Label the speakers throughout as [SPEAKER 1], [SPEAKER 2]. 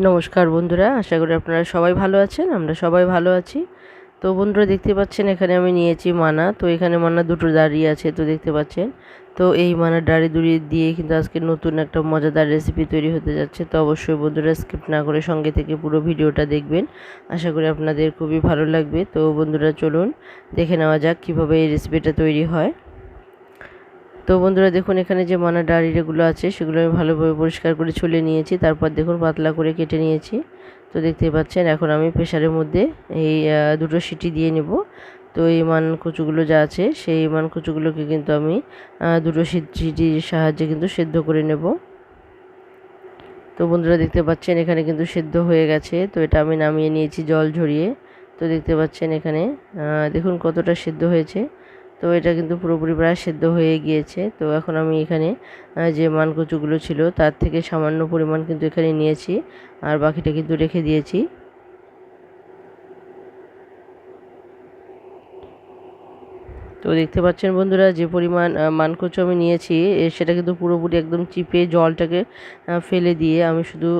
[SPEAKER 1] নমস্কার বন্ধুরা, আশা করি আপনারা সবাই ভালো আছেন। আমরা সবাই ভালো আছি। তো বন্ধুরা দেখতে পাচ্ছেন এখানে আমি নিয়েছি মানা। তো এখানে মানা দুটো দাঁড়িয়ে আছে, তো দেখতে পাচ্ছেন। তো এই মানার ডাঁড়ি দুড়ি দিয়ে কিন্তু আজকে নতুন একটা মজাদার রেসিপি তৈরি হতে যাচ্ছে। তো অবশ্যই বন্ধুরা স্কিপ না করে সঙ্গে থেকে পুরো ভিডিওটা দেখবেন। আশা করি আপনাদের খুবই ভালো লাগবে। তো বন্ধুরা চলুন দেখে নেওয়া যাক কীভাবে এই রেসিপিটা তৈরি হয়। তো বন্ধুরা দেখুন এখানে যে মানা ডাঁড়িগুলো আছে সেগুলো আমি ভালোভাবে পরিষ্কার করে ছুলে নিয়েছি। তারপর দেখুন পাতলা করে কেটে নিয়েছি। তো দেখতেই পাচ্ছেন এখন আমি প্রেসারের মধ্যে এই দুটো সিটি দিয়ে নেব। তো এই মানকচুগুলো যা আছে সেই মানকচুগুলোকে কিন্তু আমি দুটো সিটির সাহায্যে কিন্তু সেদ্ধ করে নেব। তো বন্ধুরা দেখতে পাচ্ছেন এখানে কিন্তু সেদ্ধ হয়ে গেছে। তো এটা আমি নামিয়ে নিয়েছি জল ঝরিয়ে। তো দেখতে পাচ্ছেন এখানে দেখুন কতটা সেদ্ধ হয়েছে। তো এটা কিন্তু পুরোপুরি প্রায় সেদ্ধ হয়ে গিয়েছে। তো এখন আমি এখানে যে মানকচুগুলো ছিল তার থেকে সামান্য পরিমাণ কিন্তু এখানে নিয়েছি, আর বাকিটা কিন্তু রেখে দিয়েছি। তো দেখতে পাচ্ছেন বন্ধুরা যে পরিমাণ মানকচু আমি নিয়েছি সেটা কিন্তু পুরোপুরি একদম চিপে জলটাকে ফেলে দিয়ে আমি শুধু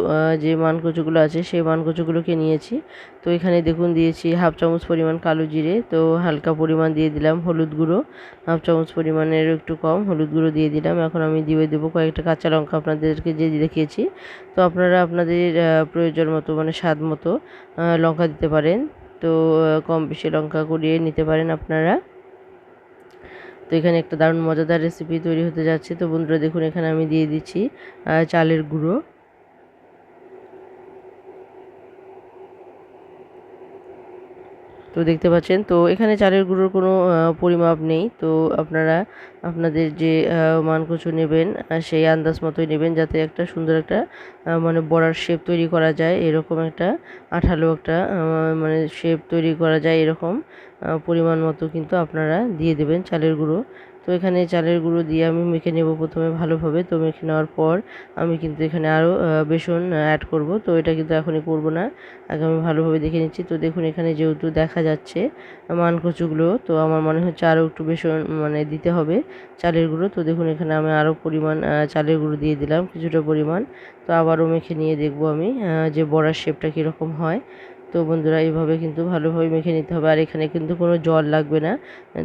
[SPEAKER 1] যে মানকচুগুলো আছে সেই মানকচুগুলোকে নিয়েছি। তো এখানে দেখুন দিয়েছি হাফ চামচ পরিমাণ কালো জিরে, তো হালকা পরিমাণ দিয়ে দিলাম হলুদ গুঁড়ো, হাফ চামচ পরিমাণের একটু কম হলুদ গুঁড়ো দিয়ে দিলাম। এখন আমি দিয়ে দেবো কয়েকটা কাঁচা লঙ্কা আপনাদেরকে যে দেখিয়েছি। তো আপনারা আপনাদের প্রয়োজন মতো মানে স্বাদ মতো লঙ্কা দিতে পারেন। তো কম বেশি লঙ্কা করিয়ে নিতে পারেন আপনারা। তো এখানে একটা দারুণ মজাদার রেসিপি তৈরি হতে যাচ্ছে। তো বন্ধুরা দেখুন এখানে আমি দিয়ে দিচ্ছি চালের গুঁড়ো। তো দেখতে পাচ্ছেন তো এখানে চালের গুঁড়োর কোনো পরিমাপ নেই। তো আপনারা আপনাদের যে মানকচু নেবেন সেই আন্দাজ মতোই নেবেন, যাতে একটা সুন্দর একটা মানে বড়ার শেপ তৈরি করা যায়, এরকম একটা আঠালো একটা মানে শেপ তৈরি করা যায় এরকম পরিমাণ মতো কিন্তু আপনারা দিয়ে দেবেন চালের গুঁড়ো। তো এখানে চালের গুঁড়ো দিয়ে আমি মেখে নেব প্রথমে ভালোভাবে। তো মেখে নেওয়ার পর আমি কিন্তু এখানে আরও বেসন অ্যাড করব। তো এটা কিন্তু এখনই করব না, আগে আমি ভালোভাবে দেখে নিচ্ছি। তো দেখুন এখানে যেহেতু দেখা যাচ্ছে মানকচুগুলো, তো আমার মনে হচ্ছে আরও একটু বেসন মানে দিতে হবে চালের গুঁড়ো। তো দেখুন এখানে আমি আরও পরিমাণ চালের গুঁড়ো দিয়ে দিলাম কিছুটা পরিমাণ। তো আবারও মেখে নিয়ে দেখব আমি যে বড়ার শেপটা কীরকম হয়। তো বন্ধুরা এইভাবে কিন্তু ভালোভাবে মেখে নিতে হবে, আর এখানে কিন্তু কোনো জল লাগবে না।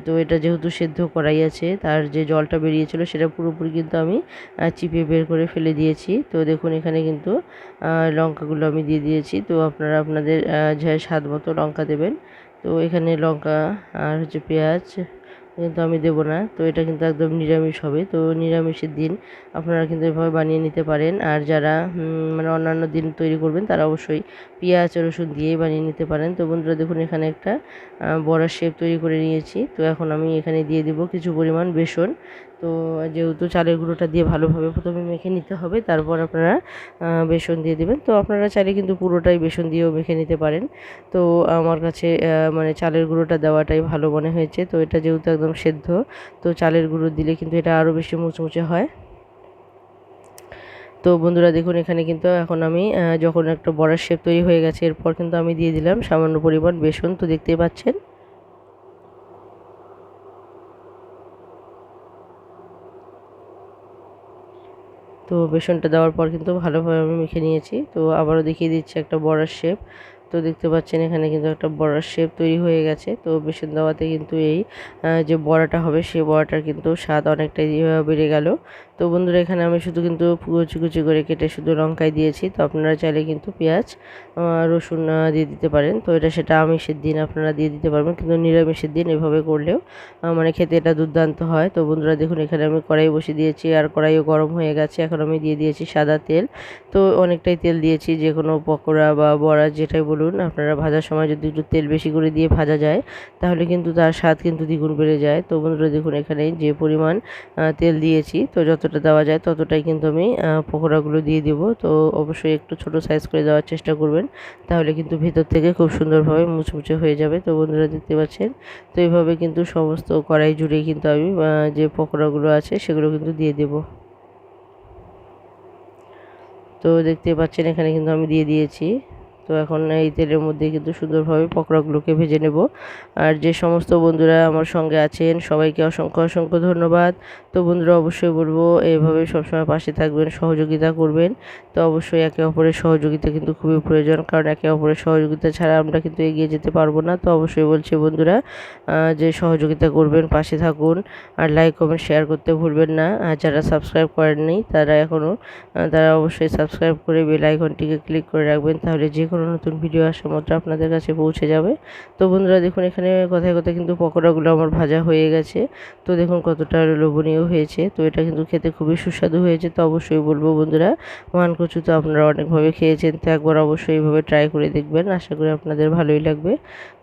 [SPEAKER 1] তো এটা যেহেতু সেদ্ধ করাই আছে, তার যে জলটা বেরিয়েছিল সেটা পুরোপুরি কিন্তু আমি চিপে বের করে ফেলে দিয়েছি। তো দেখুন এখানে কিন্তু লঙ্কাগুলো আমি দিয়ে দিয়েছি। তো আপনারা আপনাদের যে স্বাদ মতো লঙ্কা দেবেন। তো এখানে লঙ্কা আর হচ্ছে পেঁয়াজ কিন্তু আমি দেবো না। তো এটা কিন্তু একদম নিরামিষ হবে। তো নিরামিষের দিন আপনারা কিন্তু এভাবে বানিয়ে নিতে পারেন। আর যারা মানে অন্যান্য দিন তৈরি করবেন তারা অবশ্যই পেঁয়াজ রসুন দিয়েই বানিয়ে নিতে পারেন। তো বন্ধুরা দেখুন এখানে একটা বড়ার শেপ তৈরি করে নিয়েছি। তো এখন আমি এখানে দিয়ে দিব কিছু পরিমাণ বেসন। তো যেহেতু চালের গুঁড়োটা দিয়ে ভালোভাবে প্রথমে মেখে নিতে হবে, তারপর আপনারা বেসন দিয়ে দেবেন। তো আপনারা চাইলে কিন্তু পুরোটাই বেসন দিয়েও মেখে নিতে পারেন। তো আমার কাছে মানে চালের গুঁড়োটা দেওয়াটাই ভালো মনে হয়েছে। তো এটা যেহেতু একদম সেদ্ধ, তো চালের গুঁড়ো দিলে কিন্তু এটা আরও বেশি মুচমুচে হয়। তো বন্ধুরা দেখুন এখানে কিন্তু এখন আমি যখন একটা বড়ার শেপ তৈরি হয়ে গেছে, এরপর কিন্তু আমি দিয়ে দিলাম সামান্য পরিমাণ বেসন। তো দেখতেই পাচ্ছেন। তো বেসনটা দেওয়ার পর কিন্তু ভালোভাবে আমি মেখে নিয়েছি। তো আবারও দেখিয়ে দিচ্ছি একটা বড়ার শেপ। তো দেখতে পাচ্ছেন এখানে কিন্তু একটা বড়ার শেপ তৈরি হয়ে গেছে। তো বেসন দেওয়াতে কিন্তু এই যে বড়াটা হবে সেই বড়াটার কিন্তু স্বাদ অনেকটাই বেড়ে গেল। তো বন্ধুরা এখানে আমি শুধু কিন্তু কুচি কুচি করে কেটে শুধু লঙ্কাই দিয়েছি। তো আপনারা চাইলে কিন্তু পেঁয়াজ রসুন দিয়ে দিতে পারেন। তো সেটা আমিষের দিন আপনারা দিয়ে দিতে পারবেন, কিন্তু নিরামিষের দিন এভাবে করলেও মানে খেতে এটা দুর্দান্ত হয়। তো বন্ধুরা দেখুন এখানে আমি কড়াই বসিয়ে দিয়েছি, আর কড়াইও গরম হয়ে গেছে। এখন আমি দিয়ে দিয়েছি সাদা তেল। তো অনেকটাই তেল দিয়েছি, যে কোনো পকোড়া বা বড়া যেটাই বলুন আপনারা ভাজার সময় যদি একটু তেল বেশি করে দিয়ে ভাজা যায় তাহলে কিন্তু তার স্বাদ কিন্তু দ্বিগুণ বেড়ে যায়। তো বন্ধুরা দেখুন এখানে যে পরিমাণ তেল দিয়েছি, তো যতটা দেওয়া যায় ততটাই কিন্তু আমি পকোড়াগুলো দিয়ে দেবো। তো অবশ্যই একটু ছোট সাইজ করে দেওয়ার চেষ্টা করবেন, তাহলে কিন্তু ভেতর থেকে খুব সুন্দরভাবে মুচমুচে হয়ে যাবে। তো বন্ধুরা দেখতে পাচ্ছেন, তো এইভাবে কিন্তু সমস্ত কড়াই জুড়ে কিন্তু আমি যে পকোড়াগুলো আছে সেগুলো কিন্তু দিয়ে দেব। তো দেখতে পাচ্ছেন এখানে কিন্তু আমি দিয়ে দিয়েছি। তো এখন এই তেলের মধ্যে কিন্তু সুন্দরভাবে পকোড়াগুলোকে ভেজে নেব। আর যে সমস্ত বন্ধুরা আমার সঙ্গে আছেন সবাইকে অসংখ্য অসংখ্য ধন্যবাদ। তো বন্ধুরা অবশ্যই বলবো এইভাবে সবসময় পাশে থাকবেন, সহযোগিতা করবেন। তো অবশ্যই একে অপরের সহযোগিতা কিন্তু খুবই প্রয়োজন, কারণ একে অপরের সহযোগিতা ছাড়া আমরা কিন্তু এগিয়ে যেতে পারবো না। তো অবশ্যই বলছি বন্ধুরা যে সহযোগিতা করবেন, পাশে থাকুন, আর লাইক কমেন্ট শেয়ার করতে ভুলবেন না। আর যারা সাবস্ক্রাইব করেননি তারা অবশ্যই সাবস্ক্রাইব করে বেল আইকনটিকে ক্লিক করে রাখবেন, তাহলে যে কোনো নতুন ভিডিও আসা মাত্র আপনাদের কাছে পৌঁছে যাবে। তো বন্ধুরা দেখুন এখানে কথায় কথায় কিন্তু পকোড়াগুলো আমার ভাজা হয়ে গেছে। তো দেখুন কতটা লোভনীয় হয়েছে। তো এটা কিন্তু খেতে খুবই সুস্বাদু হয়েছে। তো অবশ্যই বলবো বন্ধুরা, মানকচু তো আপনারা অনেকভাবে খেয়েছেন, তো একবার অবশ্যই এইভাবে ট্রাই করে দেখবেন, আশা করি আপনাদের ভালোই লাগবে।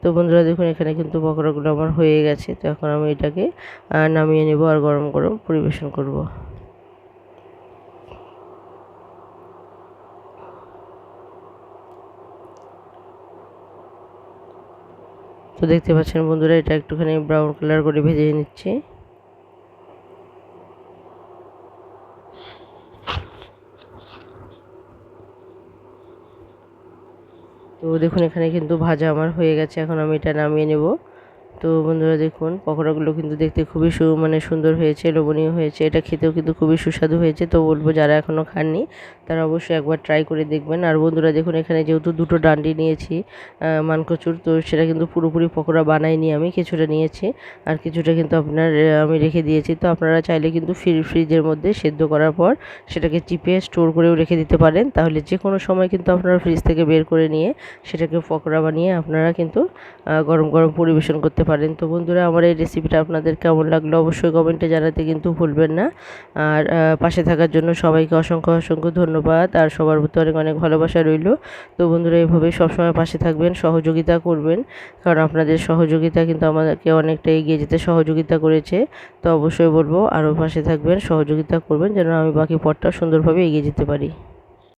[SPEAKER 1] তো বন্ধুরা দেখুন এখানে কিন্তু পকোড়াগুলো আমার হয়ে গেছে। তো এখন আমি এটাকে নামিয়ে নেব আর গরম গরম পরিবেশন করব। তো দেখতে পাচ্ছেন বন্ধুরা, এটা একটুখানি ব্রাউন কালার করে ভেজে নিচ্ছি। তো দেখুন এখানে কিন্তু ভাজা আমার হয়ে গেছে, এখন আমি এটা নামিয়ে নেব। তো বন্ধুরা দেখুন পকোড়াগুলো কিন্তু দেখতে খুবই সুন্দর হয়েছে, লোভনীয় হয়েছে। এটা খেতেও কিন্তু খুবই সুস্বাদু হয়েছে। তো বলবো যারা এখনও খাননি তারা অবশ্যই একবার ট্রাই করে দেখবেন। আর বন্ধুরা দেখুন এখানে যেহেতু দুটো ডান্ডি নিয়েছি মানকচুর, তো সেটা কিন্তু পুরোপুরি পকোড়া বানাইনি, আমি কিছুটা নিয়েছি আর কিছুটা কিন্তু আমি রেখে দিয়েছি। তো আপনারা চাইলে কিন্তু ফ্রিজের মধ্যে সেদ্ধ করার পর সেটাকে চিপে স্টোর করেও রেখে দিতে পারেন, তাহলে যে কোনো সময় কিন্তু আপনারা ফ্রিজ থেকে বের করে নিয়ে সেটাকে পকোড়া বানিয়ে আপনারা কিন্তু গরম গরম পরিবেশন করতে পারেন। তো বন্ধুরা আমার এই রেসিপিটা আপনাদের কেমন লাগলো অবশ্যই কমেন্টে জানাতে কিন্তু ভুলবেন না। আর পাশে থাকার জন্য সবাইকে অসংখ্য অসংখ্য ধন্যবাদ, আর সবার প্রতি অনেক অনেক ভালোবাসা রইল। তো বন্ধুরা এইভাবে সবসময় পাশে থাকবেন, সহযোগিতা করবেন, কারণ আপনাদের সহযোগিতা কিন্তু আমাদেরকে অনেকটা এগিয়ে যেতে সহযোগিতা করেছে। তো অবশ্যই বলবো আরও পাশে থাকবেন, সহযোগিতা করবেন, যেন আমি বাকি পথটা সুন্দরভাবে এগিয়ে যেতে পারি।